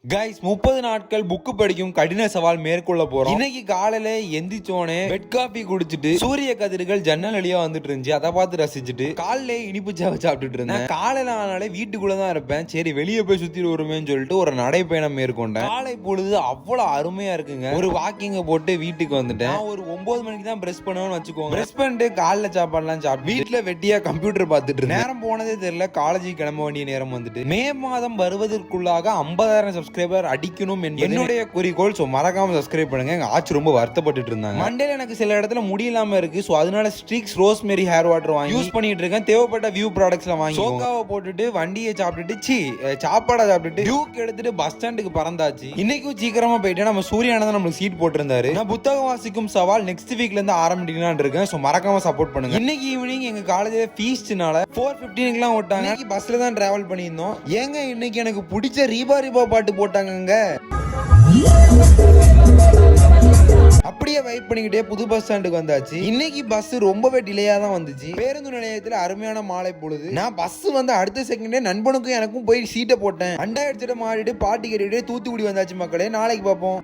Guys 30 நாட்கள் book படிக்கும் கடின சவால் மேற்கொள்ள போறோம். இன்னைக்கு காலையில எந்திரிச்சோனே பெட் காபி குடிச்சிட்டு சூரிய கதிர்கள் ஜன்னல் வழியா வந்துட்டு இருந்துச்சு. அதை பார்த்து ரசிச்சுட்டு காலையில இனிப்பு சாவை சாப்பிட்டுட்டு இருந்தேன். காலையில ஆனாலே வீட்டுக்குள்ளதான் இருப்பேன். சரி வெளியே போய் சுத்தி வருமேன்னு சொல்லிட்டு ஒரு நடைப்பயணம் மேற்கொண்டேன். காலை பொழுது அவ்வளவு அருமையா இருக்குங்க. ஒரு வாக்கிங்க போட்டு வீட்டுக்கு வந்துட்டேன். நான் ஒரு 9 மணிக்கு தான் பிரஷ் பண்ணுவேன்னு வச்சுக்கோங்க. பிரஷ் பண்ணிட்டு காலைல சாப்பாடுலாம் சாப்பிட்டு வீட்டுல வெட்டியா கம்ப்யூட்டர் பார்த்துட்டு இருந்தேன். நேரம் போனதே தெரியல. காலேஜுக்கு கிளம்ப வேண்டிய நேரம் வந்துட்டு மே மாதம் வருவதற்குள்ளாக 50,000 சப்ஸ்கிரைபர் அடிக்கணும் என்னுடைய குறிக்கோள். சோ மறக்காம சப்ஸ்கிரைப் பண்ணுங்க. எங்க ஆச்சு ரொம்ப வருத்தப்பட்டு இருந்தாங்க. மண்டேல எனக்கு சில இடத்துல முடியலாம இருக்கு. சோ அதனால ஸ்ட்ரிக்ஸ் ரோஸ்மெரி ஹேர் வாட்டர் வாங்கி யூஸ் பண்ணிட்டு இருக்கேன். தேவைப்பட்ட வியூ ப்ராடக்ட்ஸ்ல வாங்கி சோக்காவை போட்டுட்டு வண்டியை சாப்பிட்டுட்டு சாப்பாடை சாப்பிட்டுட்டு டியூக் எடுத்துட்டு பஸ் ஸ்டாண்டுக்கு பறந்தாச்சு. இன்னைக்கும் சீக்கிரமா போயிட்டு நம்ம சூர்யானந்தான் நம்மளுக்கு சீட் போட்டிருந்தாரு. நான் புத்தகம் வாசிக்கும் சவால் நெக்ஸ்ட் வீக்ல இருந்து ஆரம்பிக்கலாம்னு இருக்கேன். சோ மறக்காம சப்போர்ட் பண்ணுங்க. இன்னைக்கு ஈவினிங் எங்க காலேஜ்ல ஃபீஸ்ட்னால 4:15 விட்டாங்க. இன்னைக்கு பஸ்ல தான் டிராவல் பண்ணியிருந்தோம். ஏங்க இன்னைக்கு எனக்கு பிடிச்ச ரீபா பாட்டு போட்டாங்க. அப்படியே வெயிட் பண்ணிக்கிட்டே புது பஸ் ஸ்டாண்டுக்கு வந்தாச்சு. இன்னைக்கு பஸ் ரொம்பவே டிலேயா தான் வந்துச்சு. பேருந்து நிலையத்துல அருமையான மாலை பொழுது. நான் பஸ் வந்து அடுத்த செகண்டே நண்பனுக்கும் எனக்கும் போய் சீட்டை போட்டேன். அண்டா எடுத்துட்டு மாறிட்டு பாட்டி கேட்டுட்டு தூத்துக்குடி வந்தாச்சு மக்களே. நாளைக்கு பார்ப்போம்.